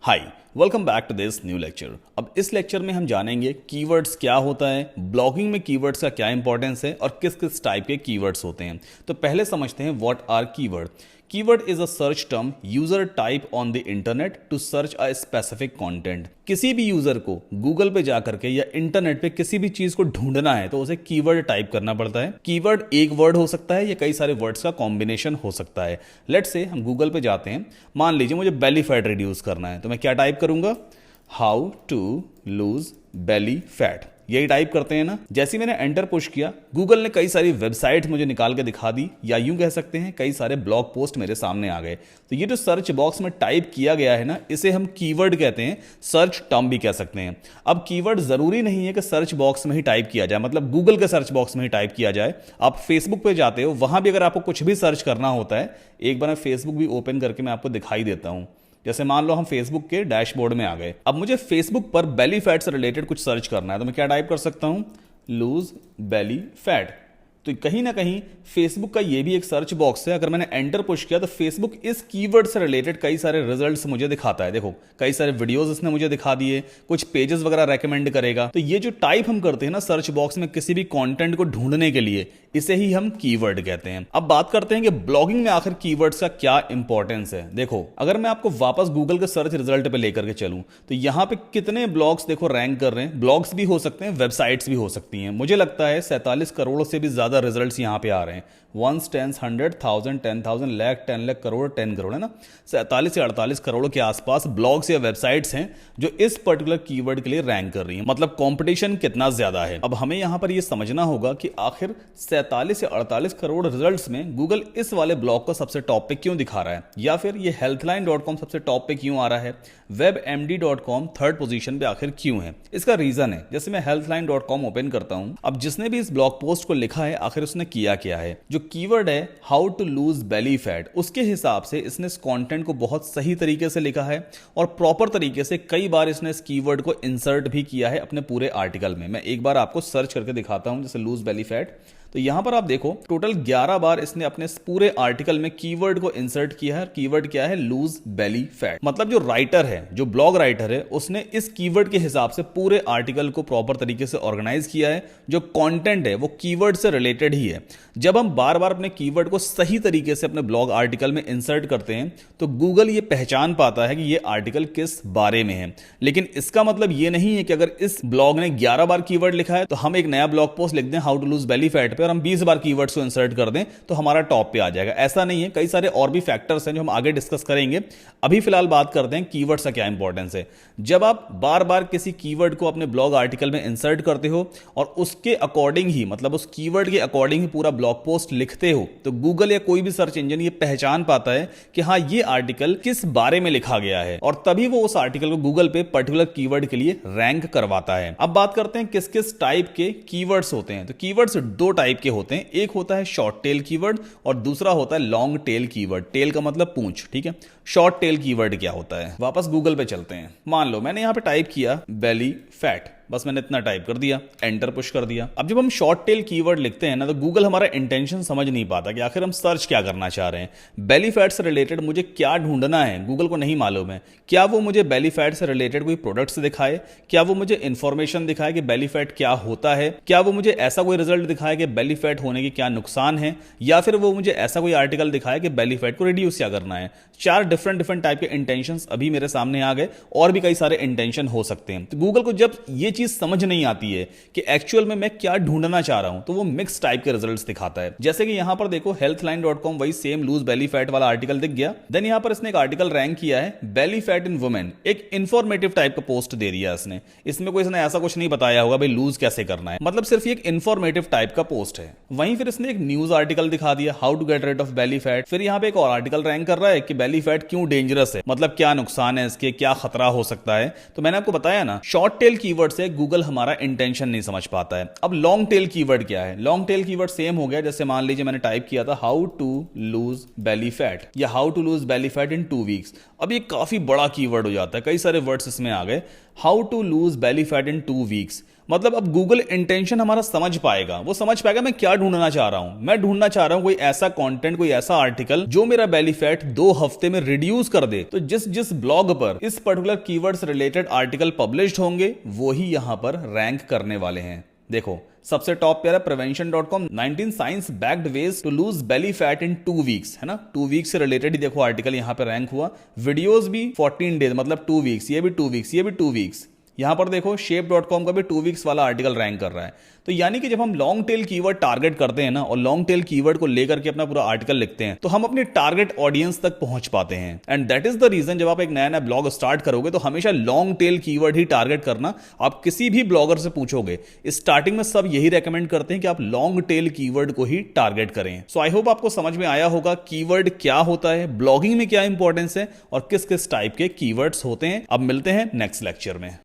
Hi, welcome back to this new lecture. अब इस lecture में हम जानेंगे कीवर्ड्स क्या होता है, ब्लॉगिंग में कीवर्ड्स का क्या इंपॉर्टेंस है और किस किस टाइप के कीवर्ड्स होते हैं। तो पहले समझते हैं what are keyword. Keyword is a search term user type on the internet to search a specific content. किसी भी यूजर को गूगल पे जाकर के या इंटरनेट पे किसी भी चीज को ढूंढना है तो उसे कीवर्ड टाइप करना पड़ता है। कीवर्ड एक वर्ड हो सकता है या कई सारे वर्ड्स का कॉम्बिनेशन हो सकता है। लेट्स से हम गूगल पे जाते हैं, मान लीजिए मुझे बेली फैट रिड्यूस करना है तो मैं क्या टाइप करूंगा, how to lose belly fat, यही टाइप करते हैं ना। जैसे मैंने एंटर पुश किया, गूगल ने कई सारी वेबसाइट मुझे निकाल के दिखा दी, या यूं कह सकते हैं कई सारे ब्लॉग पोस्ट मेरे सामने आ गए। तो ये जो सर्च बॉक्स में टाइप किया गया है ना, इसे हम कीवर्ड कहते हैं, सर्च टर्म भी कह सकते हैं। अब कीवर्ड जरूरी नहीं है कि सर्च बॉक्स में ही टाइप किया जाए, मतलब गूगल के सर्च बॉक्स में ही टाइप किया जाए। आप फेसबुक पे जाते हो, वहां भी अगर आपको कुछ भी सर्च करना होता है, एक बार मैं फेसबुक भी ओपन करके मैं आपको दिखाई देता हूं। जैसे मान लो हम फेसबुक के डैशबोर्ड में आ गए। अब मुझे फेसबुक पर बेली फैट से रिलेटेड कुछ सर्च करना है तो मैं क्या टाइप कर सकता हूं, लूज बेली फैट। तो कहीं ना कहीं फेसबुक का ये भी एक सर्च बॉक्स है। अगर मैंने एंटर पुश किया तो फेसबुक इस कीवर्ड से रिलेटेड कई सारे रिजल्ट्स मुझे दिखाता है। देखो कई सारे वीडियोस इसने मुझे दिखा दिए, कुछ पेजेस वगैरह रेकमेंड करेगा। तो ये जो टाइप हम करते हैं ना सर्च बॉक्स में किसी भी कंटेंट को ढूंढने के लिए, इसे ही हम कीवर्ड कहते हैं। अब बात करते हैं कि ब्लॉगिंग में आखिर कीवर्ड्स का क्या इंपॉर्टेंस है। देखो अगर मैं आपको वापस गूगल के सर्च रिजल्ट पे लेकर के चलूं तो यहां पे कितने ब्लॉग्स देखो रैंक कर रहे हैं। ब्लॉग्स भी हो सकते हैं, वेबसाइट्स भी हो सकती हैं। मुझे लगता है 47 करोड़ से भी ज्यादा रिजल्ट्स यहां पे आ रहे हैं। 1 10 100 1000 10,000 लाख 10 लाख करोड़ 10 करोड़ है ना, 47 से 48 करोड़ के आसपास ब्लॉग्स या वेबसाइट्स हैं जो इस पर्टिकुलर कीवर्ड के लिए रैंक कर रही हैं। मतलब कंपटीशन कितना ज्यादा है। अब हमें यहां पर यह समझना होगा कि आखिर 47 से 48 करोड़ रिजल्ट्स में गूगल इस वाले ब्लॉग को सबसे टॉप पे क्यों दिखा रहा है, या फिर ये healthline.com सबसे टॉप पे क्यों आ रहा है, webmd.com थर्ड पोजीशन पे आखिर क्यों है। इसका रीजन है, जैसे मैं healthline.com ओपन करता हूं, अब जिसने भी इस ब्लॉग पोस्ट को लिखा है आखिर उसने किया क्या है। जो कीवर्ड है how to lose belly fat, उसके हिसाब से इसने इस कंटेंट को बहुत सही तरीके से लिखा है और प्रॉपर तरीके से कई बार इसने इस कीवर्ड को इंसर्ट भी किया है अपने पूरे आर्टिकल में। मैं एक बार आपको सर्च करके दिखाता हूं, जैसे लूज बेली फैट। तो यहां पर आप देखो टोटल 11 बार इसने अपने पूरे आर्टिकल में कीवर्ड को इंसर्ट किया है। कीवर्ड क्या है, लूज बेली फैट। मतलब जो राइटर है, जो ब्लॉग राइटर है, उसने इस कीवर्ड के हिसाब से पूरे आर्टिकल को प्रॉपर तरीके से ऑर्गेनाइज किया है। जो कंटेंट है वो कीवर्ड से रिलेटेड ही है। जब हम बार बार अपने कीवर्ड को सही तरीके से अपने ब्लॉग आर्टिकल में इंसर्ट करते हैं तो गूगल ये पहचान पाता है कि ये आर्टिकल किस बारे में है। लेकिन इसका मतलब ये नहीं है कि अगर इस ब्लॉग ने 11 बार कीवर्ड लिखा है तो हम एक नया ब्लॉग पोस्ट लिख दें how to lose belly fat पे और हम 20 बार कीवर्ड्स को इंसर्ट कर दें तो हमारा टॉप पे आ जाएगा। ऐसा नहीं है, कई सारे और भी फैक्टर्स हैं जो हम आगे डिस्कस करेंगे। अभी फिलहाल बात करते हैं कीवर्ड्स का क्या इंपॉर्टेंस है। जब आप बार बार किसी कीवर्ड को अपने ब्लॉग आर्टिकल में इंसर्ट करते हो और उसके अकॉर्डिंग ही, मतलब उस कीवर्ड के अकॉर्डिंग ही पूरा ब्लॉग पोस्ट लिखते हो, तो गूगल या कोई भी सर्च इंजन ये पहचान पाता है कि हाँ ये आर्टिकल किस बारे में लिखा गया है और तभी वो उस आर्टिकल को गूगल पे पर्टिकुलर कीवर्ड के लिए रैंक करवाता है। अब बात करते हैं किस किस टाइप के कीवर्ड्स होते हैं। तो कीवर्ड्स दो टाइप के होते हैं, एक होता है शॉर्ट टेल कीवर्ड और दूसरा होता है लॉन्ग टेल कीवर्ड। टेल का मतलब पूंछ, ठीक है। शॉर्ट टेल कीवर्ड क्या होता है, वापस गूगल पे चलते हैं। मान लो मैंने यहां पे टाइप किया बेली फैट, बस मैंने इतना टाइप कर दिया, एंटर पुश कर दिया। अब जब हम शॉर्ट टेल कीवर्ड लिखते हैं ना तो गूगल हमारा इंटेंशन समझ नहीं पाता कि आखिर हम सर्च क्या करना चाह रहे हैं। बेली फैट से रिलेटेड मुझे क्या ढूंढना है गूगल को नहीं मालूम है। क्या वो मुझे बेली फैट से रिलेटेड कोई प्रोडक्ट्स दिखाए, क्या वो मुझे इंफॉर्मेशन दिखाए कि बेली फैट क्या होता है, क्या वो मुझे ऐसा कोई रिजल्ट दिखाए कि बेली फैट होने के क्या नुकसान है, या फिर वो मुझे ऐसा कोई आर्टिकल दिखाए कि बेली फैट को रिड्यूस क्या करना है। 4 डिफरेंट टाइप के इंटेंशंस अभी मेरे सामने आ गए और भी कई सारे इंटेंशन हो सकते हैं। तो गूगल को जब ये चीज समझ नहीं आती है कि एक्चुअल में मैं क्या ढूंढना चाह रहा हूं तो वो मिक्स टाइप के रिजल्ट्स दिखाता है। जैसे कि यहां पर देखो healthline.com वही सेम लूज बेली फैट वाला आर्टिकल दिख गया। देन यहां पर इसने एक आर्टिकल रैंक किया है बेली फैट इन वुमेन। एक इंफॉर्मेटिव टाइप का पोस्ट दे दिया इसने। इसमें कोई इसने ऐसा कुछ नहीं बताया होगा भाई लूज कैसे करना है, मतलब सिर्फ एक इंफॉर्मेटिव टाइप का पोस्ट है। वहीं फिर इसने एक न्यूज आर्टिकल दिखा दिया how to get rid of belly fat. फिर यहां पे एक और आर्टिकल रैंक कर रहा है कि बेली फैट क्यों डेंजरस है, मतलब क्या नुकसान है इसके, क्या खतरा हो सकता है। तो मैंने आपको बताया ना, शॉर्ट टेल कीवर्ड से गूगल हमारा इंटेंशन नहीं समझ पाता है। अब लॉन्ग टेल कीवर्ड क्या है। लॉन्ग टेल कीवर्ड सेम हो गया, जैसे मान लीजिए मैंने टाइप किया था how to lose belly fat या how to lose belly fat in 2 weeks. अब ये काफी बड़ा कीवर्ड हो जाता है, कई सारे वर्ड्स इसमें आ गए। How to lose belly fat in 2 weeks, मतलब अब गूगल इंटेंशन हमारा समझ पाएगा, वो समझ पाएगा मैं क्या ढूंढना चाह रहा हूं। मैं ढूंढना चाह रहा हूं कोई ऐसा कंटेंट, कोई ऐसा आर्टिकल जो मेरा बेली फैट 2 हफ्ते में रिड्यूस कर दे। तो जिस जिस ब्लॉग पर इस पर्टिकुलर कीवर्ड से रिलेटेड आर्टिकल पब्लिश्ड होंगे वो ही यहां पर रैंक करने वाले हैं। देखो सबसे टॉप पे है prevention.com 19 science backed ways to lose belly fat in 2 weeks, है ना। 2 वीक्स से रिलेटेड ही देखो आर्टिकल यहां पे रैंक हुआ। वीडियोस भी 14 डेज मतलब 2 वीक्स, ये भी 2 वीक्स, ये भी 2 वीक्स। यहां पर देखो shape.com का भी 2 वीक्स वाला आर्टिकल रैंक कर रहा है। तो यानी कि जब हम लॉन्ग टेल कीवर्ड टारगेट करते हैं ना और लॉन्ग टेल कीवर्ड को लेकर के अपना पूरा आर्टिकल लिखते हैं तो हम अपने टारगेट ऑडियंस तक पहुंच पाते हैं। And that is the reason जब आप एक नया नया ब्लॉग स्टार्ट करोगे तो हमेशा लॉन्ग टेल कीवर्ड ही टारगेट करना। आप किसी भी ब्लॉगर से पूछोगे स्टार्टिंग में सब यही रेकमेंड करते हैं कि आप लॉन्ग टेल कीवर्ड को ही टारगेट करें। सो आई होप आपको समझ में आया होगा कीवर्ड क्या होता है, ब्लॉगिंग में क्या इंपॉर्टेंस है और किस किस टाइप के कीवर्ड्स होते हैं। अब मिलते हैं नेक्स्ट लेक्चर में।